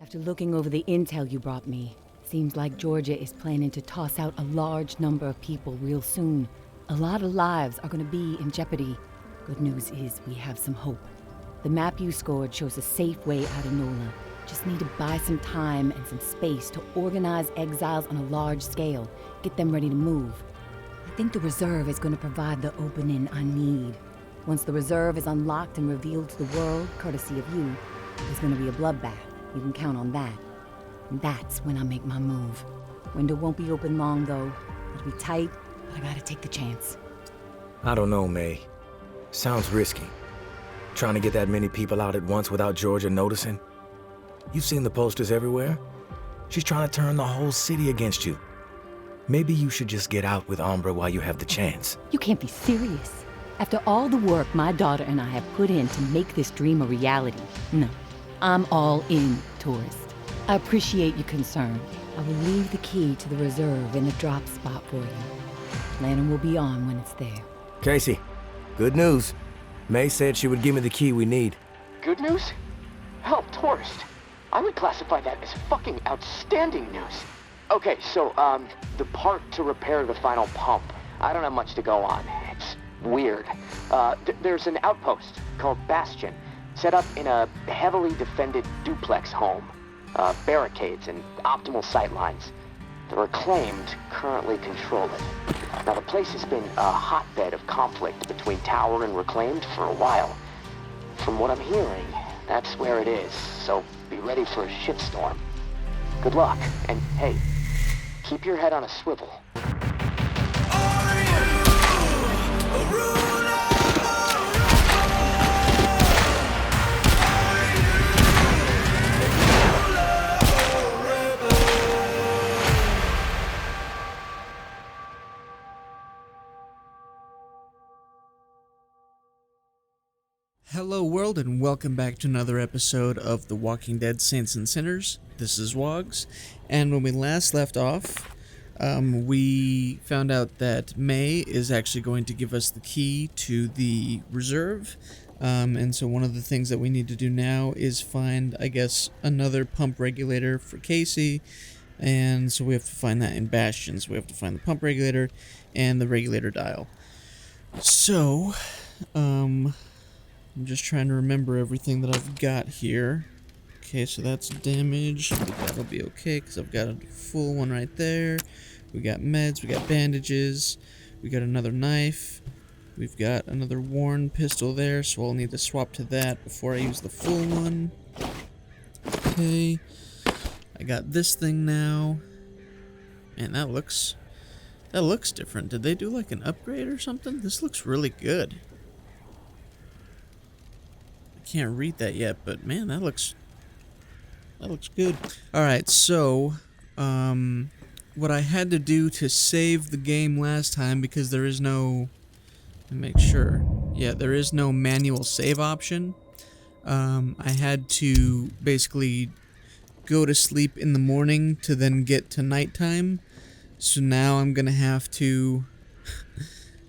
After looking over the intel you brought me, seems like Georgia is planning to toss out a large number of people real soon. A lot of lives are gonna be in jeopardy. Good news is we have some hope. The map you scored shows a safe way out of NOLA. Just need to buy some time and some space to organize exiles on a large scale, get them ready to move. I think the reserve is gonna provide the opening I need. Once the reserve is unlocked and revealed to the world, courtesy of you, there's gonna be a bloodbath. You can count on that. And that's when I make my move. Window won't be open long, though. It'll be tight, but I gotta take the chance. I don't know, May. Sounds risky. Trying to get that many people out at once without Georgia noticing. You've seen the posters everywhere. She's trying to turn the whole city against you. Maybe you should just get out with Umbra while you have the chance. You can't be serious. After all the work my daughter and I have put in to make this dream a reality, no. I'm all in, tourist. I appreciate your concern. I will leave the key to the reserve in the drop spot for you. Lantern will be on when it's there. Casey, good news. May said she would give me the key we need. Good news? Hell, tourist. I would classify that as fucking outstanding news. Okay, so, the part to repair the final pump. I don't have much to go on. It's weird. There's an outpost called Bastion, set up in a heavily defended duplex home. Barricades and optimal sightlines. The Reclaimed currently control it. Now, the place has been a hotbed of conflict between Tower and Reclaimed for a while. From what I'm hearing, that's where it is, so be ready for a shitstorm. Good luck, and hey, keep your head on a swivel. Hello world, and welcome back to another episode of The Walking Dead Saints and Sinners. This is Wogs, and when we last left off, we found out that May is actually going to give us the key to the reserve, and so one of the things that we need to do now is find, I guess, another pump regulator for Casey, and so we have to find that in Bastion. So we have to find the pump regulator and the regulator dial. So, I'm just trying to remember everything that I've got here. Okay, so that's damaged, but that'll be okay because I've got a full one right there. We got meds, we got bandages, we got another knife, we've got another worn pistol there, so I'll need to swap to that before I use the full one. Okay, I got this thing now, and that looks different. Did they do like an upgrade or something? This looks really good. Can't read that yet, but man, that looks good. Alright, so what I had to do to save the game last time, because there is no, let me make sure, yeah, there is no manual save option. I had to basically go to sleep in the morning to then get to nighttime, so now I'm gonna have to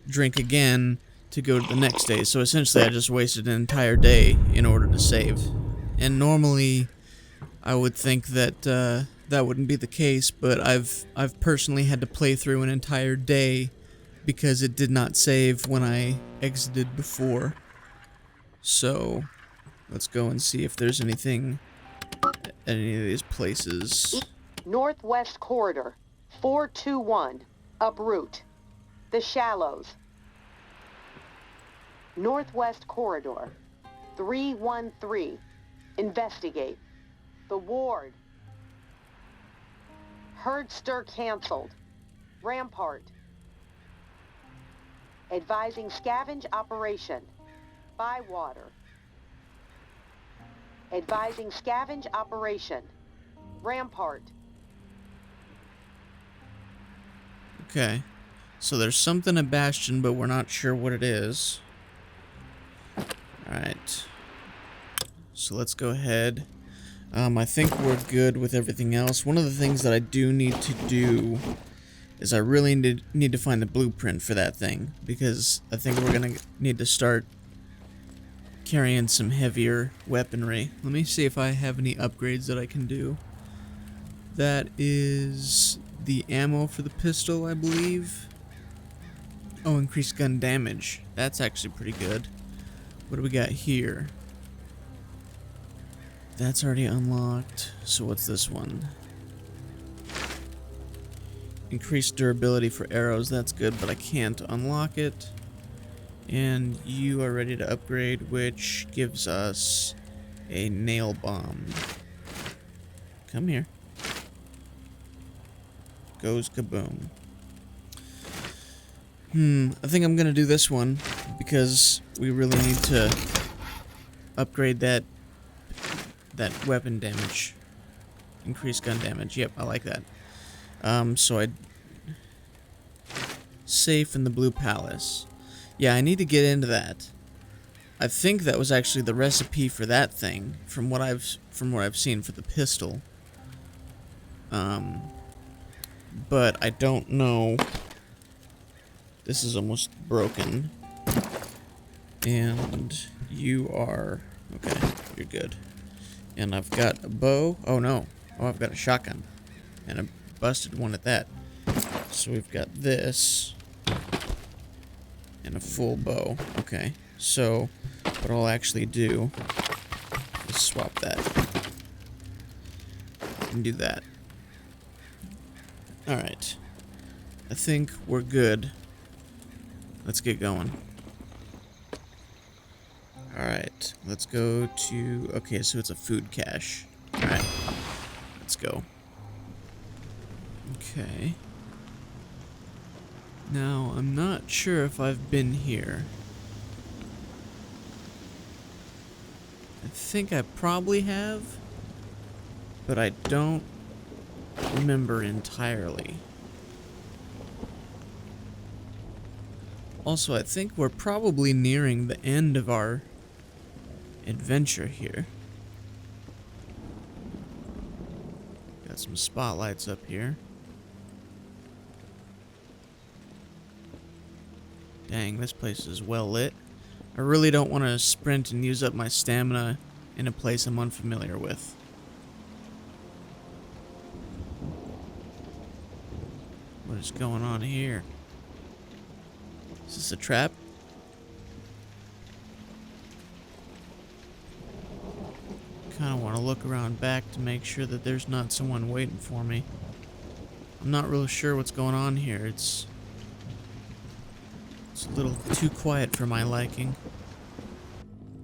drink again to go to the next day. So essentially I just wasted an entire day in order to save. And normally I would think that that wouldn't be the case, but I've personally had to play through an entire day because it did not save when I exited before. So let's go and see if there's anything at any of these places. Northwest Corridor 421, uproot. The Shallows. Northwest Corridor 313, investigate. The Ward. Herd stir canceled. Rampart. Advising scavenge operation. Bywater. Advising scavenge operation. Rampart. Okay, so there's something at Bastion, but we're not sure what it is. Alright, so let's go ahead. I think we're good with everything else. One of the things that I do need to do is I really need to find the blueprint for that thing, because I think we're gonna need to start carrying some heavier weaponry. Let me see if I have any upgrades that I can do. That is the ammo for the pistol, I believe. Oh, increased gun damage. That's actually pretty good. What do we got here? That's already unlocked. So what's this one? Increased durability for arrows. That's good, but I can't unlock it. And you are ready to upgrade, which gives us a nail bomb. Come here. Goes kaboom. I think I'm gonna do this one because we really need to upgrade that weapon damage. Increased gun damage. Yep, I like that. So I safe in the Blue Palace. Yeah, I need to get into that. I think that was actually the recipe for that thing, from what I've seen for the pistol. But I don't know. This is almost broken. And you are okay, you're good. And I've got a bow. Oh no. Oh, I've got a shotgun. And a busted one at that. So we've got this. And a full bow. Okay. So what I'll actually do is swap that. And do that. Alright. I think we're good. Let's get going. Alright. Let's go to... Okay, so it's a food cache. Alright. Let's go. Okay. Now, I'm not sure if I've been here. I think I probably have, but I don't remember entirely. Also, I think we're probably nearing the end of our adventure here. Got some spotlights up here. Dang, this place is well lit. I really don't want to sprint and use up my stamina in a place I'm unfamiliar with. What is going on here? Is this a trap? Kind of want to look around back to make sure that there's not someone waiting for me. I'm not really sure what's going on here. It's a little too quiet for my liking.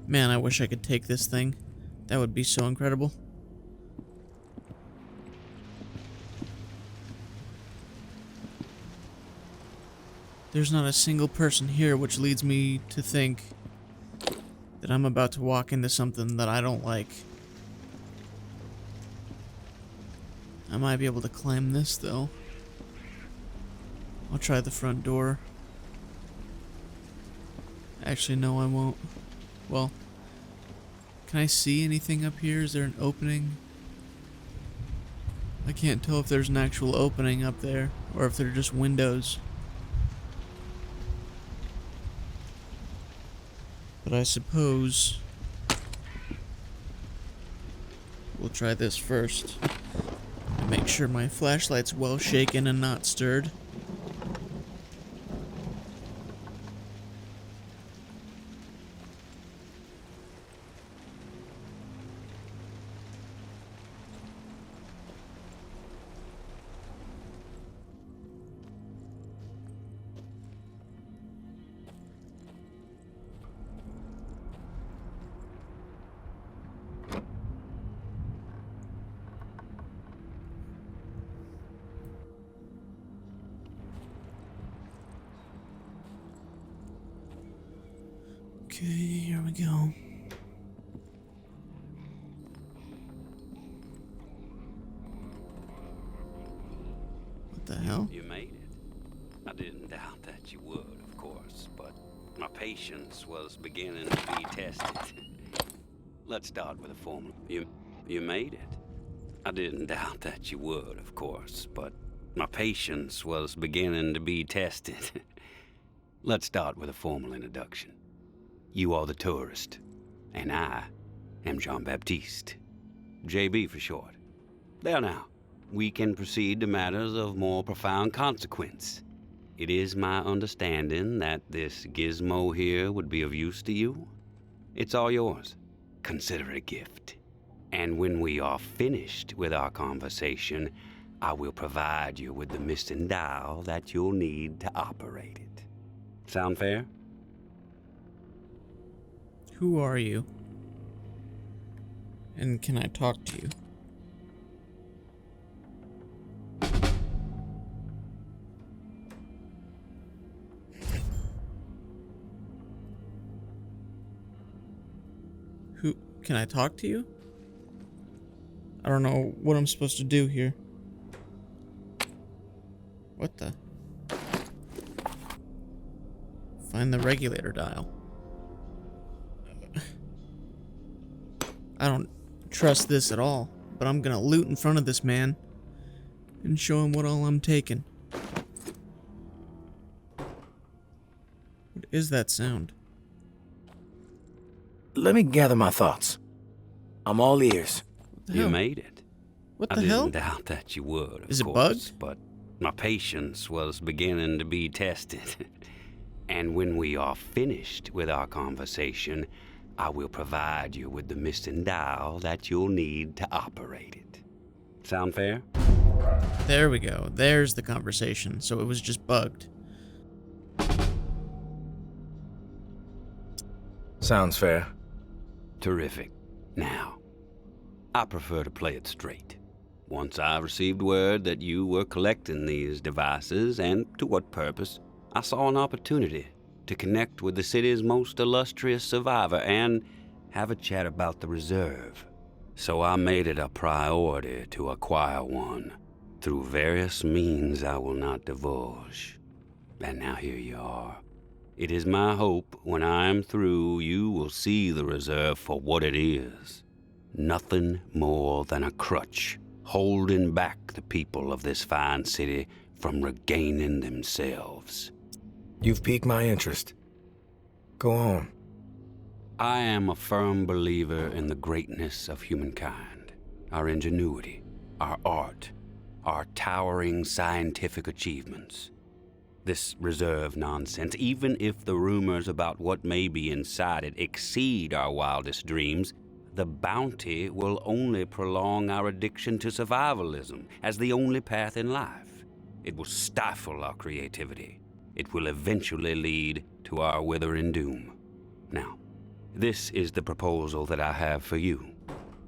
Man, I wish I could take this thing. That would be so incredible. There's not a single person here, which leads me to think that I'm about to walk into something that I don't like. I might be able to climb this, though. I'll try the front door. Actually, no, I won't. Well, can I see anything up here? Is there an opening? I can't tell if there's an actual opening up there, or if they're just windows. But I suppose we'll try this first. And make sure my flashlight's well shaken and not stirred. Okay, here we go. What the hell? You made it. I didn't doubt that you would, of course, but my patience was beginning to be tested. Let's start with a formal. You made it. I didn't doubt that you would, of course, but my patience was beginning to be tested. Let's start with a formal introduction. You are the tourist. And I am Jean-Baptiste. JB for short. There now, we can proceed to matters of more profound consequence. It is my understanding that this gizmo here would be of use to you. It's all yours. Consider it a gift. And when we are finished with our conversation, I will provide you with the missing dial that you'll need to operate it. Sound fair? Who are you? And can I talk to you? Who can I talk to you? I don't know what I'm supposed to do here. What the? Find the regulator dial. I don't trust this at all, but I'm gonna loot in front of this man and show him what all I'm taking. What is that sound? Let me gather my thoughts. I'm all ears. What the You hell? made it. What I the hell? didn't doubt that you would, of Is it course, bugged? but my patience was beginning to be tested. And when we are finished with our conversation, I will provide you with the missing dial that you'll need to operate it. Sound fair? There we go. There's the conversation. So it was just bugged. Sounds fair. Terrific. Now, I prefer to play it straight. Once I received word that you were collecting these devices, and to what purpose, I saw an opportunity to connect with the city's most illustrious survivor and have a chat about the reserve. So I made it a priority to acquire one, through various means I will not divulge. And now here you are. It is my hope when I am through, you will see the reserve for what it is. Nothing more than a crutch, holding back the people of this fine city from regaining themselves. You've piqued my interest. Go on. I am a firm believer in the greatness of humankind, our ingenuity, our art, our towering scientific achievements. This reserve nonsense, even if the rumors about what may be inside it exceed our wildest dreams, the bounty will only prolong our addiction to survivalism as the only path in life. It will stifle our creativity. It will eventually lead to our withering doom. Now, this is the proposal that I have for you.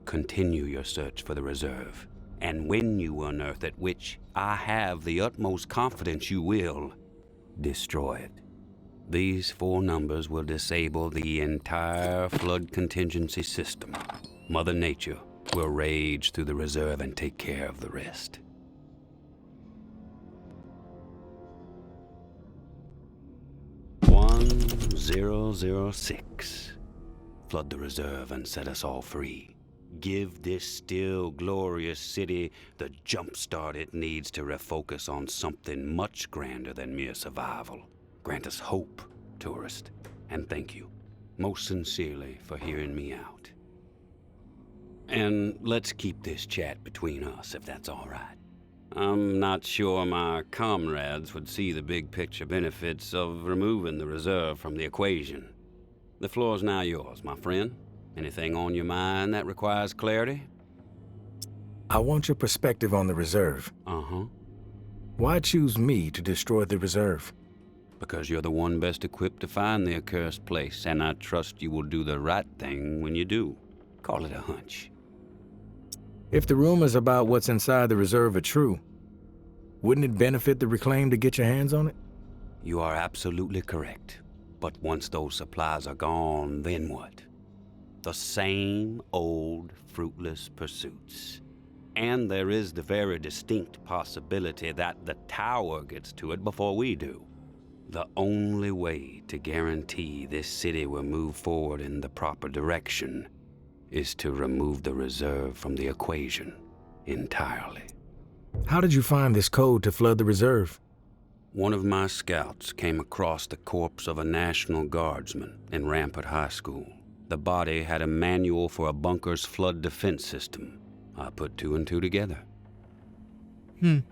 Continue your search for the reserve, and when you unearth it, which I have the utmost confidence you will, destroy it. These 4 numbers will disable the entire flood contingency system. Mother Nature will rage through the reserve and take care of the rest. "1006. Flood the reserve and set us all free. Give this still glorious city the jump start it needs to refocus on something much grander than mere survival. Grant us hope, tourist, and thank you, most sincerely, for hearing me out. And let's keep this chat between us, if that's all right. I'm not sure my comrades would see the big picture benefits of removing the reserve from the equation. The floor's now yours, my friend. Anything on your mind that requires clarity?" I want your perspective on the reserve. Uh-huh. Why choose me to destroy the reserve? Because you're the one best equipped to find the accursed place, and I trust you will do the right thing when you do. Call it a hunch. If the rumors about what's inside the reserve are true, wouldn't it benefit the Reclaim to get your hands on it? You are absolutely correct. But once those supplies are gone, then what? The same old fruitless pursuits. And there is the very distinct possibility that the tower gets to it before we do. The only way to guarantee this city will move forward in the proper direction is to remove the reserve from the equation entirely. How did you find this code to flood the reserve? One of my scouts came across the corpse of a National Guardsman in Rampart High School. The body had a manual for a bunker's flood defense system. I put two and two together. One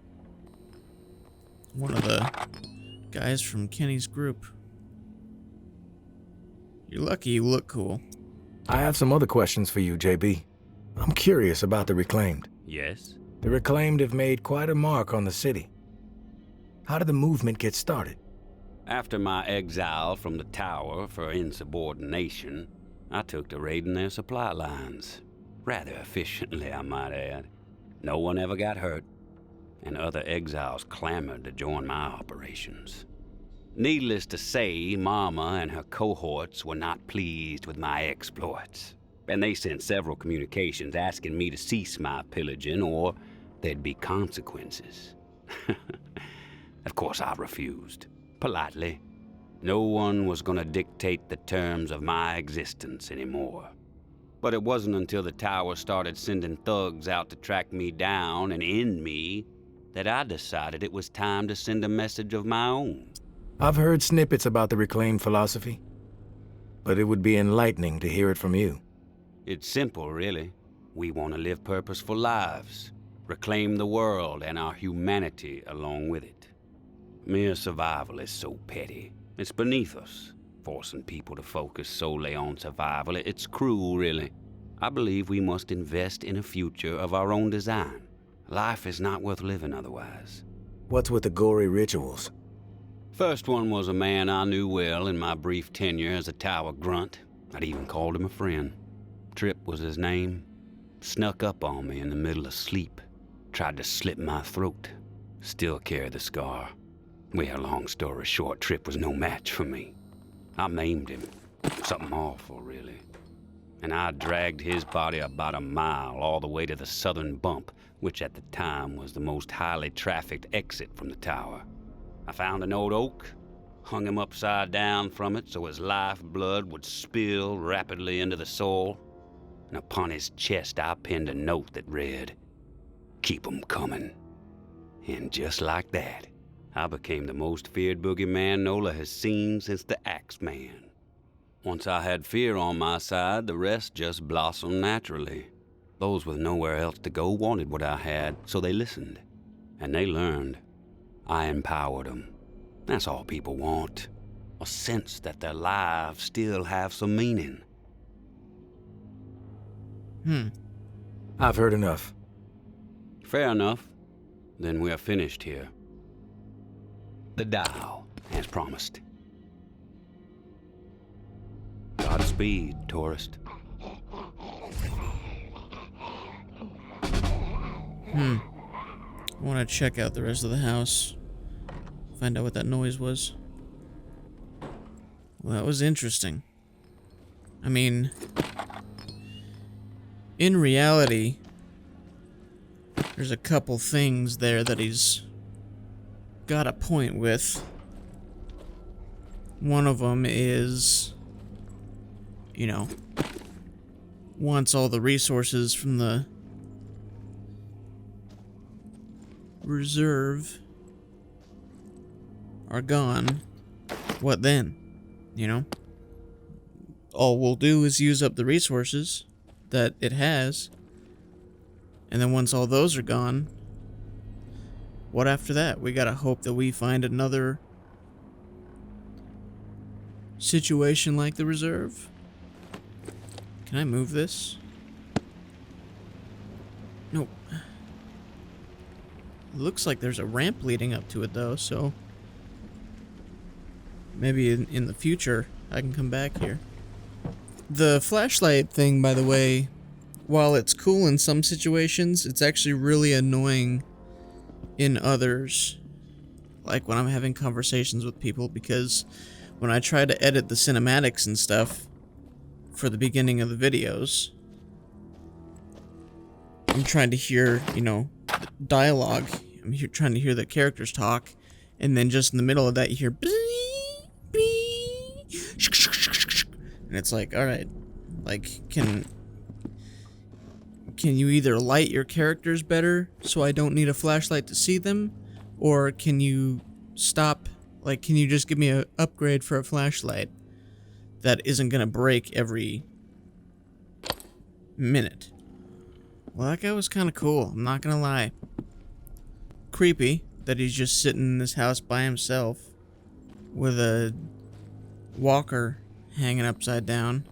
of the guys from Kenny's group. You're lucky you look cool. I have some other questions for you, JB. I'm curious about the Reclaimed. Yes? The Reclaimed have made quite a mark on the city. How did the movement get started? After my exile from the tower for insubordination, I took to raiding their supply lines. Rather efficiently, I might add. No one ever got hurt, and other exiles clamored to join my operations. Needless to say, Mama and her cohorts were not pleased with my exploits, and they sent several communications asking me to cease my pillaging or there'd be consequences. Of course, I refused, politely. No one was going to dictate the terms of my existence anymore. But it wasn't until the tower started sending thugs out to track me down and end me that I decided it was time to send a message of my own. I've heard snippets about the Reclaimed philosophy, but it would be enlightening to hear it from you. It's simple, really. We want to live purposeful lives, reclaim the world and our humanity along with it. Mere survival is so petty. It's beneath us, forcing people to focus solely on survival. It's cruel, really. I believe we must invest in a future of our own design. Life is not worth living otherwise. What's with the gory rituals? First one was a man I knew well in my brief tenure as a tower grunt. I'd even called him a friend. Trip was his name. Snuck up on me in the middle of sleep. Tried to slit my throat. Still carry the scar. Well, long story short, Trip was no match for me. I maimed him. Something awful, really. And I dragged his body about a mile all the way to the southern bump, which at the time was the most highly trafficked exit from the tower. I found an old oak, hung him upside down from it so his lifeblood would spill rapidly into the soil, and upon his chest I pinned a note that read, "Keep 'em coming." And just like that, I became the most feared boogeyman Nola has seen since the Axeman. Once I had fear on my side, the rest just blossomed naturally. Those with nowhere else to go wanted what I had, so they listened. And they learned. I empowered them. That's all people want. A sense that their lives still have some meaning. I've heard enough. Fair enough. Then we are finished here. The dial, as promised. Godspeed, tourist. I want to check out the rest of the house. Find out what that noise was. Well, that was interesting. I mean, in reality, there's a couple things there that he's got a point with. One of them is, you know, once all the resources from the reserve are gone, what then? You know? All we'll do is use up the resources that it has, and then once all those are gone, what after that? We gotta hope that we find another situation like the reserve. Can I move this? Nope. It looks like there's a ramp leading up to it though, so maybe in the future I can come back here. The flashlight thing, by the way, while it's cool in some situations, it's actually really annoying in others. Like when I'm having conversations with people, because when I try to edit the cinematics and stuff for the beginning of the videos, I'm trying to hear, you know, dialogue. I'm trying to hear the characters talk, and then just in the middle of that you hear and it's like, alright, like, can you either light your characters better so I don't need a flashlight to see them, or can you stop, like, can you just give me an upgrade for a flashlight that isn't gonna break every minute. Well, that guy was kind of cool, I'm not gonna lie. Creepy that he's just sitting in this house by himself with a walker hanging upside down.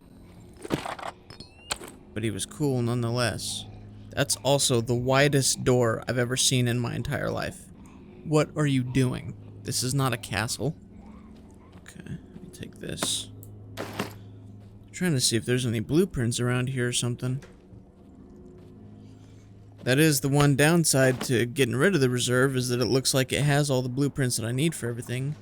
But he was cool nonetheless. That's also the widest door I've ever seen in my entire life. What are you doing? This is not a castle. Okay, let me take this. I'm trying to see if there's any blueprints around here or something. That is the one downside to getting rid of the reserve, is that it looks like it has all the blueprints that I need for everything.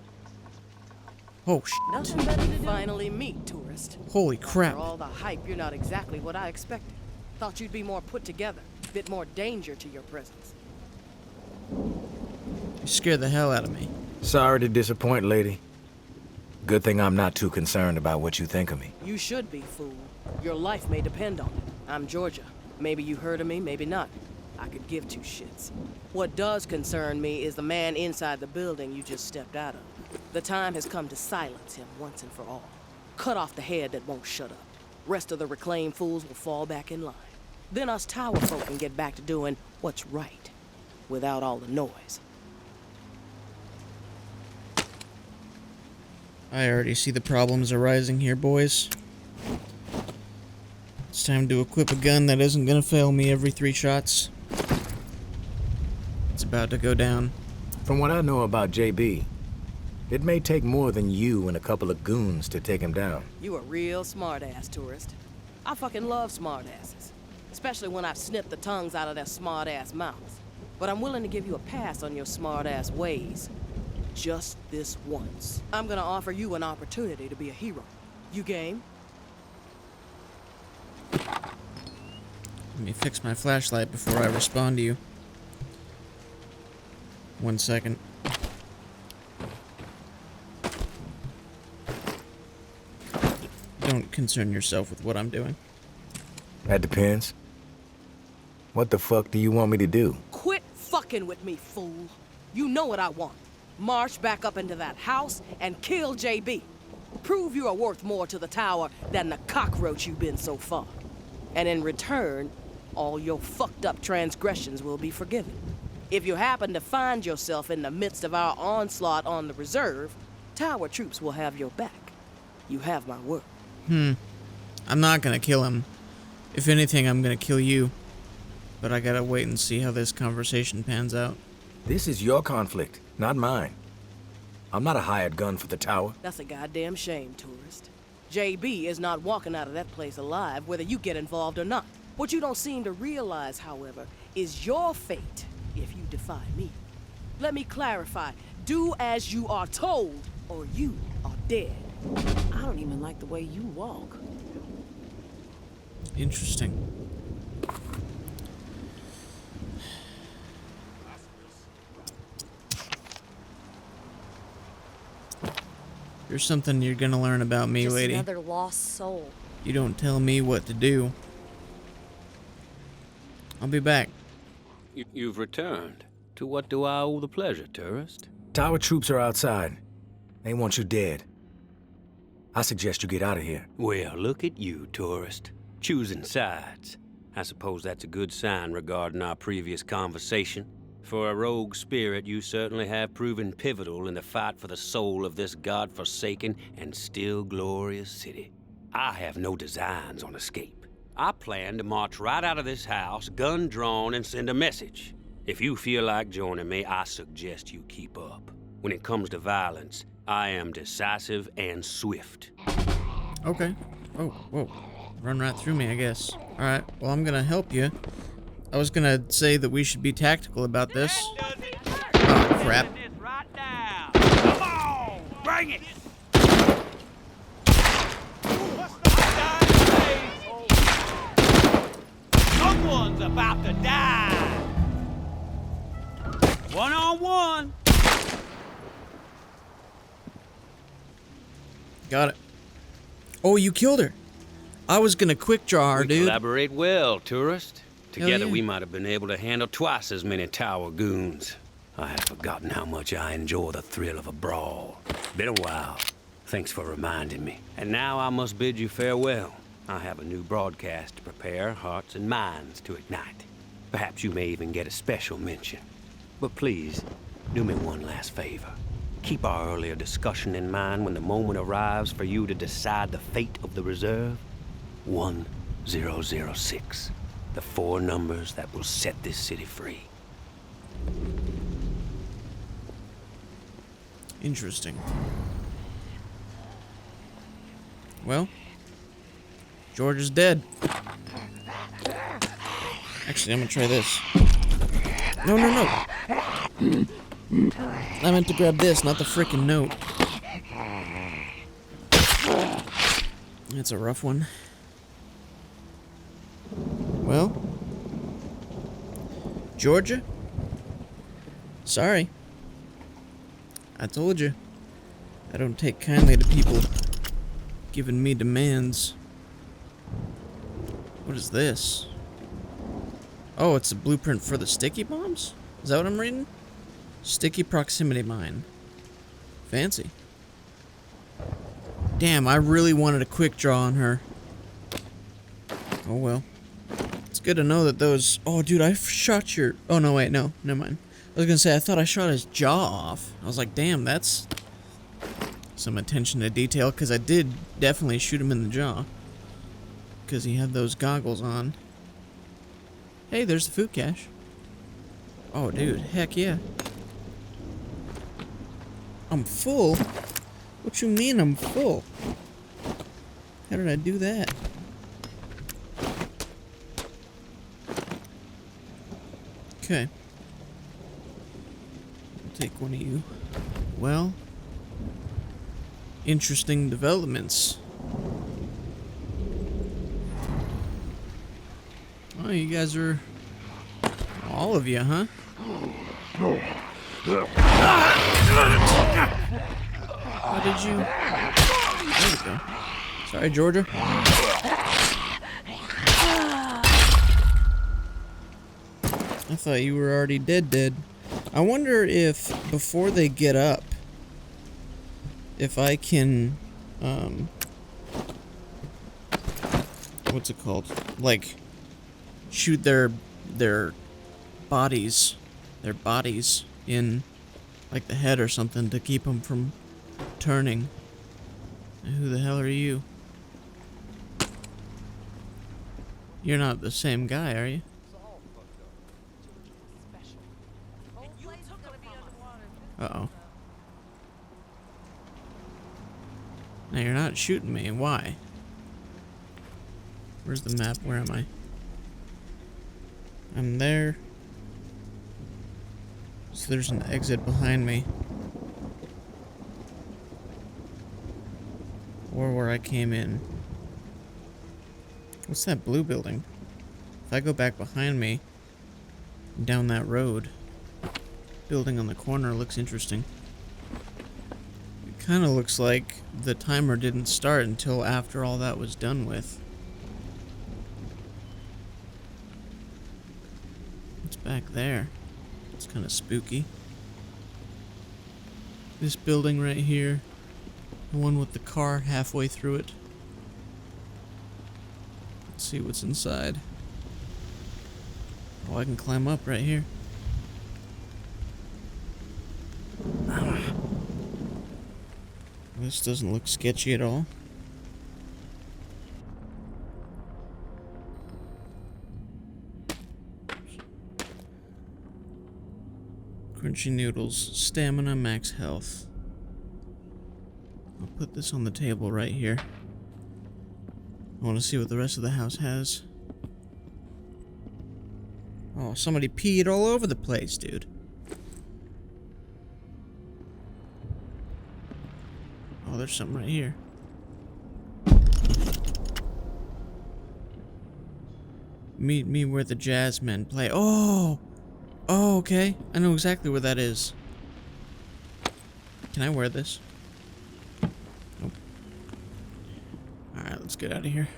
Oh, shit. Nothing better to finally meet, tourist. Holy crap. For all the hype, you're not exactly what I expected. Thought you'd be more put together, a bit more danger to your presence. You scared the hell out of me. Sorry to disappoint, lady. Good thing I'm not too concerned about what you think of me. You should be, fool. Your life may depend on it. I'm Georgia. Maybe you heard of me, maybe not. I could give two shits. What does concern me is the man inside the building you just stepped out of. The time has come to silence him once and for all. Cut off the head that won't shut up. Rest of the reclaimed fools will fall back in line. Then us tower folk can get back to doing what's right, without all the noise. I already see the problems arising here, boys. It's time to equip a gun that isn't gonna fail me every 3 shots. It's about to go down. From what I know about JB, it may take more than you and a couple of goons to take him down. You a real smart-ass, tourist. I fucking love smart-asses. Especially when I've snipped the tongues out of their smart-ass mouths. But I'm willing to give you a pass on your smart-ass ways. Just this once. I'm gonna offer you an opportunity to be a hero. You game? Let me fix my flashlight before I respond to you. 1 second. Don't concern yourself with what I'm doing. That depends. What the fuck do you want me to do? Quit fucking with me, fool. You know what I want. March back up into that house and kill JB. Prove you are worth more to the tower than the cockroach you've been so far. And in return, all your fucked up transgressions will be forgiven. If you happen to find yourself in the midst of our onslaught on the reserve, tower troops will have your back. You have my word. I'm not gonna kill him. If anything, I'm gonna kill you. But I gotta wait and see how this conversation pans out. This is your conflict, not mine. I'm not a hired gun for the tower. That's a goddamn shame, tourist. JB is not walking out of that place alive, whether you get involved or not. What you don't seem to realize, however, is your fate if you defy me. Let me clarify. Do as you are told, or you are dead. I don't even like the way you walk. Interesting. There's something you're gonna learn about me, Just lady. another lost soul. You don't tell me what to do. I'll be back. You've returned. To what do I owe the pleasure, tourist? Tower troops are outside. They want you dead. I suggest you get out of here. Well, look at you, tourist. Choosing sides. I suppose that's a good sign regarding our previous conversation. For a rogue spirit, you certainly have proven pivotal in the fight for the soul of this godforsaken and still glorious city. I have no designs on escape. I plan to march right out of this house, gun drawn, and send a message. If you feel like joining me, I suggest you keep up. When it comes to violence, I am decisive and swift. Okay. Oh, whoa. Run right through me, I guess. Alright, well, I'm gonna help you. I was gonna say that we should be tactical about this. Oh, crap. Come on, bring it! Someone's about to die! One-on-one! Got it. Oh, you killed her. I was gonna quick draw her, We dude. collaborate well, tourist. Together yeah. we might have been able to handle twice as many tower goons. I had forgotten how much I enjoy the thrill of a brawl. Been a while. Thanks for reminding me. And now I must bid you farewell. I have a new broadcast to prepare, hearts and minds to ignite. Perhaps you may even get a special mention. But please, do me one last favor. Keep our earlier discussion in mind when the moment arrives for you to decide the fate of the reserve. 1006. The 4 numbers that will set this city free. Interesting. Well, George is dead. Actually, I'm gonna try this. No. I meant to grab this, not the frickin' note. That's a rough one. Well, Georgia? Sorry. I told you. I don't take kindly to people giving me demands. What is this? Oh, it's a blueprint for the sticky bombs? Is that what I'm reading? Sticky proximity mine. Fancy. Damn, I really wanted a quick draw on her. Oh well. It's good to know that those... Oh, dude, I shot your... Oh, no, wait, no. Never mind. I was gonna say, I thought I shot his jaw off. I was like, damn, that's... some attention to detail, because I did definitely shoot him in the jaw. Because he had those goggles on. Hey, there's the food cache. Oh, dude, heck yeah. I'm full? What you mean I'm full? How did I do that? Okay. I'll take one of you. Well, interesting developments. Oh, you guys are... all of you, huh? How did you... There we go. Sorry, Georgia. I thought you were already dead. I wonder if, before they get up, if I can, what's it called? Like, shoot their bodies in, like, the head or something to keep them from turning. And who the hell are you? You're not the same guy, are you? Uh-oh. Now you're not shooting me. Why? Where's the map? Where am I? I'm there. So there's an exit behind me. Or where I came in. What's that blue building? If I go back behind me, down that road, building on the corner looks interesting. It kind of looks like the timer didn't start until after all that was done with. It's back there. It's kind of spooky. This building right here, the one with the car halfway through it. Let's see what's inside. Oh, I can climb up right here. This doesn't look sketchy at all. Crunchy noodles, stamina, max health. I'll put this on the table right here. I want to see what the rest of the house has. Oh, somebody peed all over the place, dude. Oh, there's something right here. Meet me where the jazz men play. Oh! Oh, okay. I know exactly where that is. Can I wear this? Nope. Alright, let's get out of here.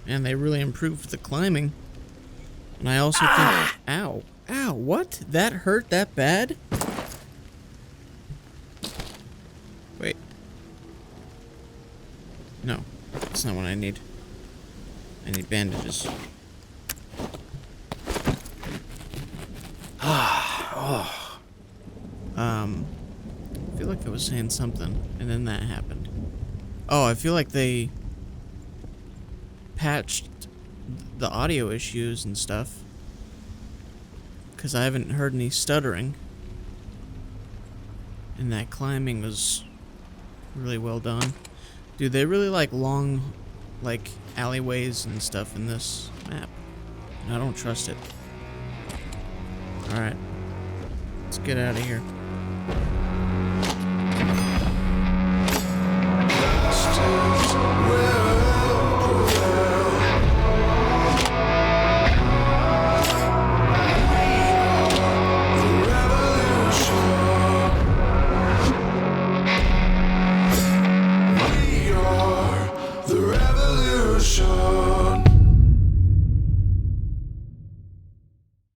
Man, they really improved the climbing. And I also think... Ow. Ow, what? That hurt that bad? Wait. that's not what I need. I need bandages. I feel like I was saying something, and then that happened. Oh, I feel like they patched the audio issues and stuff, because I haven't heard any stuttering. And that climbing was really well done. Dude, they really like long, like, alleyways and stuff in this map. And I don't trust it. Alright. Let's get out of here.